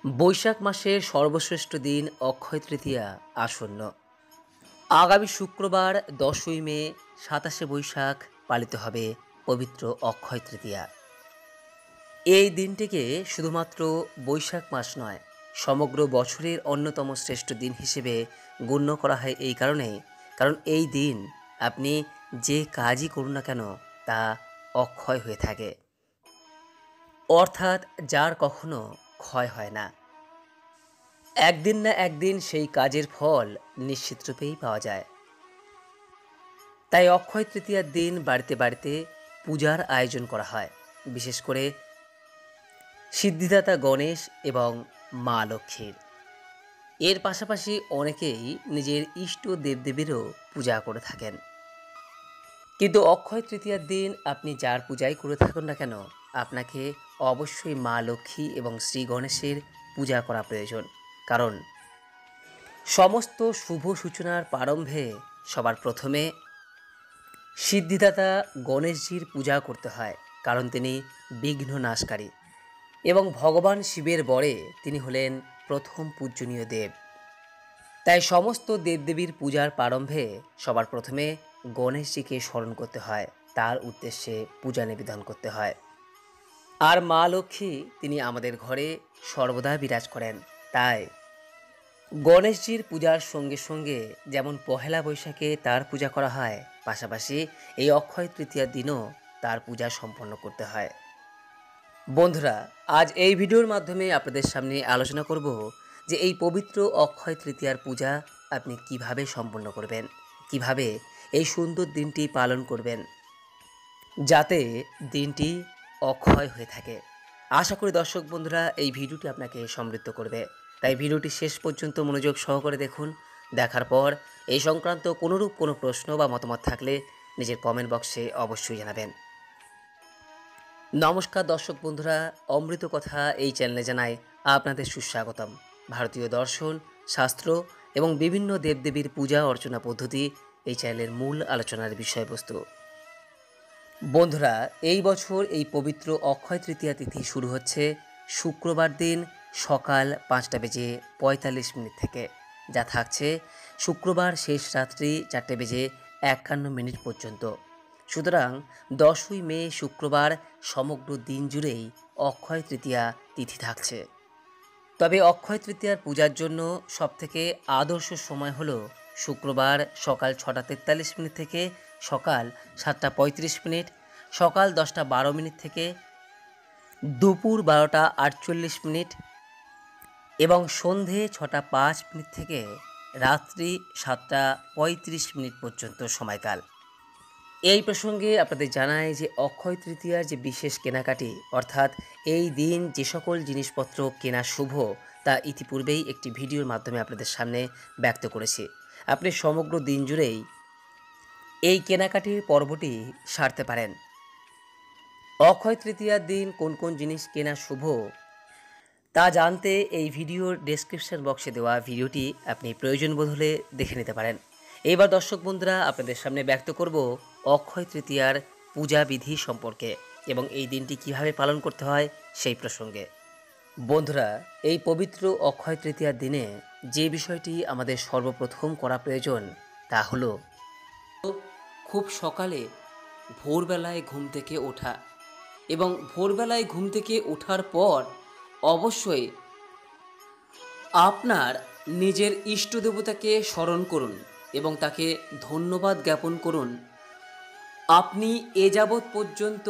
বৈশাখ মাসের সর্বশ্রেষ্ঠ দিন অক্ষয় তৃতীয়া আসন্ন। আগামী শুক্রবার 10ই মে 27শে বৈশাখ পালিত হবে পবিত্র অক্ষয় তৃতীয়া। এই দিনটিকে শুধুমাত্র বৈশাখ মাস নয়, সমগ্র বছরের অন্যতম শ্রেষ্ঠ দিন হিসেবে গণ্য করা হয় এই কারণেই, কারণ এই দিন আপনি যে কাজই করুন না কেন তা অক্ষয় হয়ে থাকে, অর্থাৎ যার কখনো ক্ষয় হয় না। একদিন না একদিন সেই কাজের ফল নিশ্চিত রূপেই পাওয়া যায়। তাই অক্ষয় তৃতীয়ার দিন বাড়িতে বাড়িতে পূজার আয়োজন করা হয়, বিশেষ করে সিদ্ধিদাতা গণেশ এবং মা লক্ষ্মীর। এর পাশাপাশি অনেকেই নিজের ইষ্ট দেবদেবীরও পূজা করে থাকেন। কিন্তু অক্ষয় তৃতীয়ার দিন আপনি যার পূজাই করে থাকুন না কেন, আপনাকে অবশ্যই মা লক্ষ্মী এবং শ্রী গণেশের পূজা করা প্রয়োজন। কারণ সমস্ত শুভ সূচনার প্রারম্ভে সবার প্রথমে সিদ্ধিদাতা গণেশজির পূজা করতে হয়, কারণ তিনি বিঘ্ন নাশকারী এবং ভগবান শিবের বরে তিনি হলেন প্রথম পূজনীয় দেব। তাই সমস্ত দেবদেবীর পূজার প্রারম্ভে সবার প্রথমে গণেশজিকে স্মরণ করতে হয়, তার উদ্দেশ্যে পূজা নিবেদন করতে হয়। আর মা লক্ষ্মী তিনি আমাদের ঘরে সর্বদা বিরাজ করেন। তাই গণেশজির পূজার সঙ্গে সঙ্গে যেমন পহেলা বৈশাখে তার পূজা করা হয়, পাশাপাশি এই অক্ষয় তৃতীয়ার দিনও তার পূজা সম্পন্ন করতে হয়। বন্ধুরা, আজ এই ভিডিওর মাধ্যমে আপনাদের সামনে আলোচনা করব যে এই পবিত্র অক্ষয় তৃতীয়ার পূজা আপনি কিভাবে সম্পন্ন করবেন, কিভাবে এই সুন্দর দিনটি পালন করবেন যাতে দিনটি অক্ষয় হয়ে থাকে। আশা করি দর্শক বন্ধুরা এই ভিডিওটি আপনাকে সমৃদ্ধ করবে, তাই ভিডিওটি শেষ পর্যন্ত মনোযোগ সহকারে দেখুন। দেখার পর এই সংক্রান্ত কোনোরূপ কোনো প্রশ্ন বা মতামত থাকলে নিজের কমেন্ট বক্সে অবশ্যই জানাবেন। নমস্কার দর্শক বন্ধুরা, অমৃত কথা এই চ্যানেলে জানাই আপনাদের সুস্বাগতম। ভারতীয় দর্শন, শাস্ত্র এবং বিভিন্ন দেবদেবীর পূজা অর্চনা পদ্ধতি এই চ্যানেলের মূল আলোচনার বিষয়বস্তু। বন্ধুরা, এই বছর এই পবিত্র অক্ষয় তৃতীয়া তিথি শুরু হচ্ছে শুক্রবার দিন সকাল 5:45 থেকে, যা থাকছে শুক্রবার শেষ রাত্রি 4:51 পর্যন্ত। সুতরাং 10ই মে শুক্রবার সমগ্র দিন জুড়েই অক্ষয় তৃতীয়া তিথি থাকছে। তবে অক্ষয় তৃতীয়ার পূজার জন্য সবথেকে আদর্শ সময় হলো শুক্রবার সকাল 6:43 থেকে সকাল 7:35, সকাল 10:12 থেকে দুপুর 12:48 এবং সন্ধে 6:05 থেকে রাত্রি 7:35 পর্যন্ত সময়কাল। এই প্রসঙ্গে আপনাদের জানাই যে অক্ষয় তৃতীয়ার যে বিশেষ কেনাকাটি, অর্থাৎ এই দিন যে সকল জিনিসপত্র কেনা শুভ, তা ইতিপূর্বেই একটি ভিডিওর মাধ্যমে আপনাদের সামনে ব্যক্ত করেছি। আপনি সমগ্র দিন জুড়েই এই কেনাকাটির পর্বটি সারতে পারেন। অক্ষয় তৃতীয়ার দিন কোন কোন জিনিস কেনা শুভ তা জানতে এই ভিডিওর ডেসক্রিপশন বক্সে দেওয়া ভিডিওটি আপনি প্রয়োজন বোধ হলে দেখে নিতে পারেন। এবার দর্শক বন্ধুরা আপনাদের সামনে ব্যক্ত করব অক্ষয় তৃতীয়ার পূজা বিধি সম্পর্কে এবং এই দিনটি কিভাবে পালন করতে হয় সেই প্রসঙ্গে। বন্ধুরা, এই পবিত্র অক্ষয় তৃতীয়ার দিনে যে বিষয়টি আমাদের সর্বপ্রথম করা প্রয়োজন তা হলো খুব সকালে ভোরবেলায় ঘুম থেকে ওঠা, এবং ভোরবেলায় ঘুম থেকে ওঠার পর অবশ্যই আপনার নিজের ইষ্ট দেবতাকে স্মরণ করুন এবং তাকে ধন্যবাদ জ্ঞাপন করুন। আপনি এ যাবৎ পর্যন্ত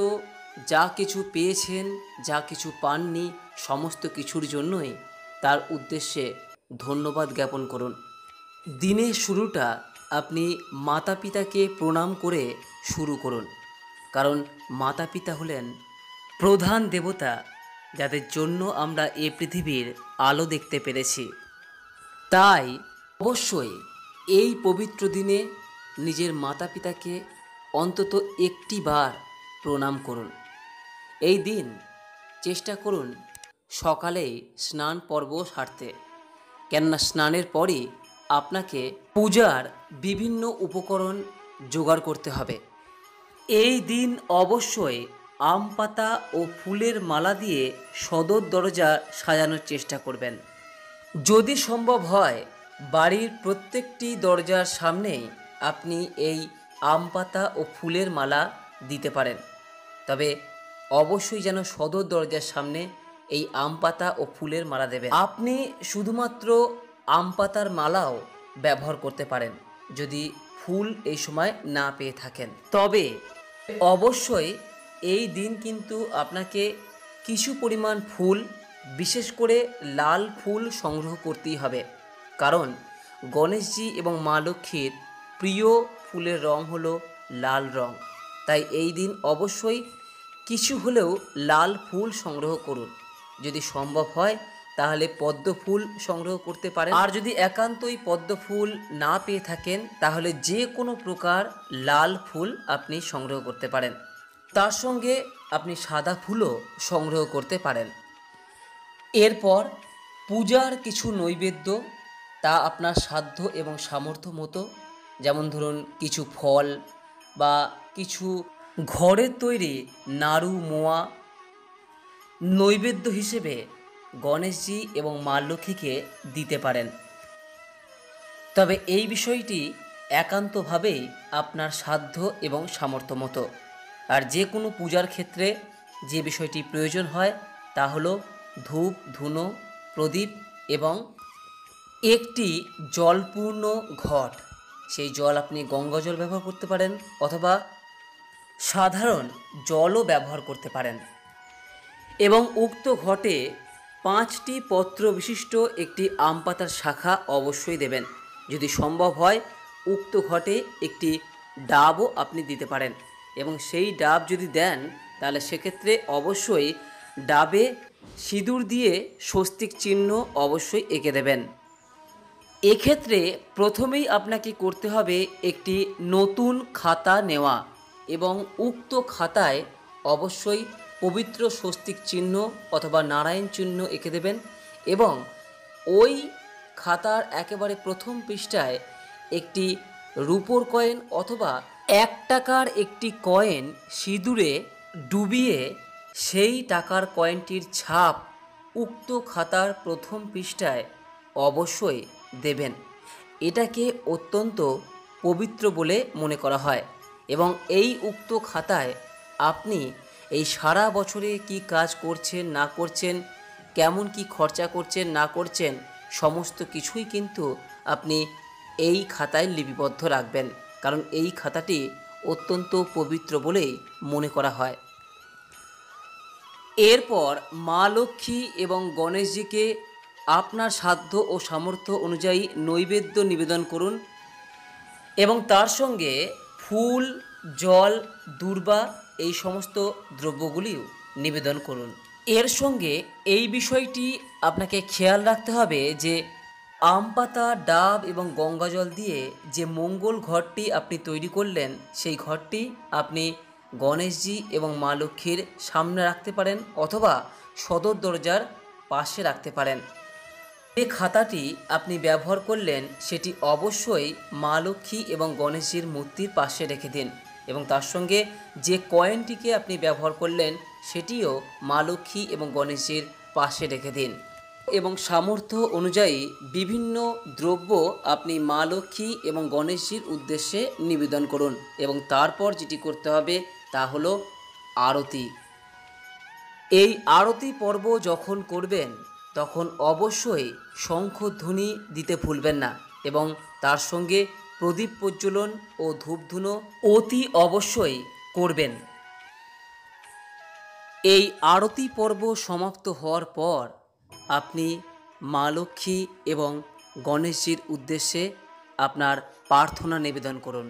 যা কিছু পেয়েছেন, যা কিছু পাননি, সমস্ত কিছুর জন্যই তার উদ্দেশ্যে ধন্যবাদ জ্ঞাপন করুন। দিনের শুরুটা আপনি মাতা পিতাকে প্রণাম করে শুরু করুন, কারণ মাতা পিতা হলেন প্রধান দেবতা, যাদের জন্য আমরা এ পৃথিবীর আলো দেখতে পেরেছি। তাই অবশ্যই এই পবিত্র দিনে নিজের মাতা পিতাকে অন্তত একটি বার প্রণাম করুন। এই দিন চেষ্টা করুন সকালেই স্নান পর্ব সারতে, কেননা স্নানের পরই আপনাকে পূজার বিভিন্ন উপকরণ জোগাড় করতে হবে। এই দিন অবশ্যই আম পাতা ও ফুলের মালা দিয়ে সদর দরজা সাজানোর চেষ্টা করবেন। যদি সম্ভব হয় বাড়ির প্রত্যেকটি দরজার সামনেই আপনি এই আম পাতা ও ফুলের মালা দিতে পারেন, তবে অবশ্যই যেন সদর দরজার সামনে এই আম পাতা ও ফুলের মালা দেবেন। আপনি শুধুমাত্র আম পাতার মালাও ব্যবহার করতে পারেন যদি ফুল এই সময় না পেয়ে থাকেন। তবে অবশ্যই এই দিন কিন্তু আপনাকে কিছু পরিমাণ ফুল, বিশেষ করে লাল ফুল সংগ্রহ করতেই হবে, কারণ গণেশজি এবং মা লক্ষ্মীর প্রিয় ফুলের রং হলো লাল রং। তাই এই দিন অবশ্যই কিছু হলেও লাল ফুল সংগ্রহ করুন। যদি সম্ভব হয় তাহলে পদ্ম ফুল সংগ্রহ করতে পারেন, আর যদি একান্তই পদ্ম ফুল না পেয়ে থাকেন তাহলে যে কোনো প্রকার লাল ফুল আপনি সংগ্রহ করতে পারেন। তার সঙ্গে আপনি সাদা ফুলও সংগ্রহ করতে পারেন। এরপর পূজার কিছু নৈবেদ্য, তা আপনার সাধ্য এবং সামর্থ্য মতো, যেমন ধরুন কিছু ফল বা কিছু ঘরের তৈরি নাড়ু মোয়া নৈবেদ্য হিসেবে গণেশজি এবং মা লক্ষ্মীকে দিতে পারেন। তবে এই বিষয়টি একান্তভাবেই আপনার সাধ্য এবং সামর্থ্য মতো। আর যে কোনো পূজার ক্ষেত্রে যে বিষয়টি প্রয়োজন হয় তা হলো ধূপ, ধুনো, প্রদীপ এবং একটি জলপূর্ণ ঘট। সেই জল আপনি গঙ্গা জল ব্যবহার করতে পারেন অথবা সাধারণ জলও ব্যবহার করতে পারেন, এবং উক্ত ঘটে 5টি পত্র বিশিষ্ট একটি আম পাতার শাখা অবশ্যই দেবেন। যদি সম্ভব হয় উক্ত ঘটে একটি ডাবও আপনি দিতে পারেন, এবং সেই ডাব যদি দেন তাহলে সেক্ষেত্রে অবশ্যই ডাবে সিঁদুর দিয়ে স্বস্তিক চিহ্ন অবশ্যই এঁকে দেবেন। এক্ষেত্রে প্রথমেই আপনাকে করতে হবে একটি নতুন খাতা নেওয়া, এবং উক্ত খাতায় অবশ্যই পবিত্র স্বস্তিক চিহ্ন অথবা নারায়ণ চিহ্ন এঁকে দেবেন, এবং ওই খাতার একেবারে প্রথম পৃষ্ঠায় একটি রূপোর কয়েন অথবা 1 টাকার একটি কয়েন সিঁদুরে ডুবিয়ে সেই টাকার কয়েনটির ছাপ উক্ত খাতার প্রথম পৃষ্ঠায় অবশ্যই দেবেন। এটাকে অত্যন্ত পবিত্র বলে মনে করা হয়, এবং এই উক্ত খাতায় আপনি এই সারা বছরে কি কাজ করছেন না করছেন, কেমন কি খরচা করছেন না করছেন, সমস্ত কিছুই কিন্তু আপনি এই খাতায় লিপিবদ্ধ রাখবেন, কারণ এই খাতাটি অত্যন্ত পবিত্র বলেই মনে করা হয়। এরপর মা লক্ষ্মী এবং গণেশজিকে আপনার সাধ্য ও সামর্থ্য অনুযায়ী নৈবেদ্য নিবেদন করুন, এবং তার সঙ্গে ফুল, জল, দূর্বা এই সমস্ত দ্রব্যগুলিও নিবেদন করুন। এর সঙ্গে এই বিষয়টি আপনাকে খেয়াল রাখতে হবে যে আম পাতা, ডাব এবং গঙ্গা জল দিয়ে যে মঙ্গল ঘরটি আপনি তৈরি করলেন, সেই ঘরটি আপনি গণেশজি এবং মা লক্ষ্মীর সামনে রাখতে পারেন অথবা সদর দরজার পাশে রাখতে পারেন। যে খাতাটি আপনি ব্যবহার করলেন সেটি অবশ্যই মা লক্ষ্মী এবং গণেশজির মূর্তির পাশে রেখে দিন, এবং তার সঙ্গে যে কয়েনটিকে আপনি ব্যবহার করলেন সেটিও মা লক্ষ্মী এবং গণেশজির পাশে রেখে দিন, এবং সামর্থ্য অনুযায়ী বিভিন্ন দ্রব্য আপনি মা লক্ষ্মী এবং গণেশজির উদ্দেশ্যে নিবেদন করুন, এবং তারপর যেটি করতে হবে তা হলো আরতি। এই আরতি পর্ব যখন করবেন তখন অবশ্যই শঙ্খধ্বনি দিতে ভুলবেন না, এবং তার সঙ্গে প্রদীপ প্রজ্বলন ও ধূপধুনো অতি অবশ্যই করবেন। এই আরতি পর্ব সমাপ্ত হওয়ার পর আপনি মা লক্ষ্মী এবং গণেশজির উদ্দেশ্যে আপনার প্রার্থনা নিবেদন করুন।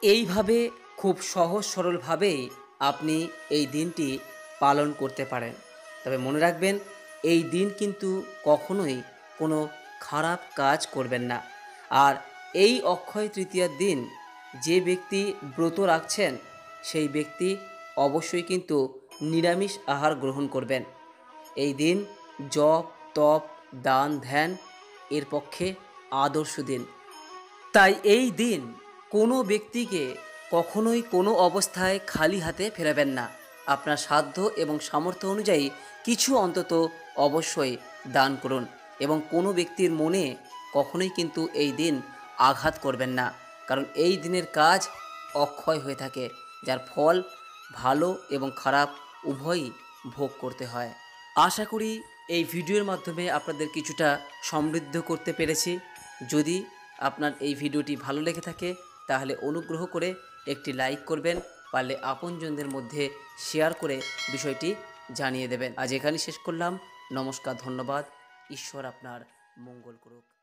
এইভাবে খুব সহজ সরলভাবেই আপনি এই দিনটি পালন করতে পারেন। তবে মনে রাখবেন, এই দিন কিন্তু কখনোই কোনো খারাপ কাজ করবেন না। আর এই অক্ষয় তৃতীয়ার দিন যে ব্যক্তি ব্রত রাখছেন সেই ব্যক্তি অবশ্যই কিন্তু নিরামিষ আহার গ্রহণ করবেন। এই দিন জপ, তপ, দান, ধ্যান এর পক্ষে আদর্শ দিন। তাই এই দিন কোনো ব্যক্তিকে কখনোই কোনো অবস্থায় খালি হাতে ফেরাবেন না। আপনার সাধ্য এবং সামর্থ্য অনুযায়ী কিছু অন্তত অবশ্যই দান করুন এবং কোনো ব্যক্তির মনে কখনোই কিন্তু এই দিন আঘাত করবেন না, কারণ এই দিনের কাজ অক্ষয় হয়ে থাকে, যার ফল ভালো এবং খারাপ উভয়ই ভোগ করতে হয়। আশা করি এই ভিডিওর মাধ্যমে আপনাদের কিছুটা সমৃদ্ধ করতে পেরেছি। যদি আপনার এই ভিডিওটি ভালো লেগে থাকে তাহলে অনুগ্রহ করে একটি লাইক করবেন, পারলে আপনজনদের মধ্যে শেয়ার করে বিষয়টি জানিয়ে দেবেন। আজ এখানেই শেষ করলাম। নমস্কার, ধন্যবাদ। ঈশ্বর আপনার মঙ্গল করুক।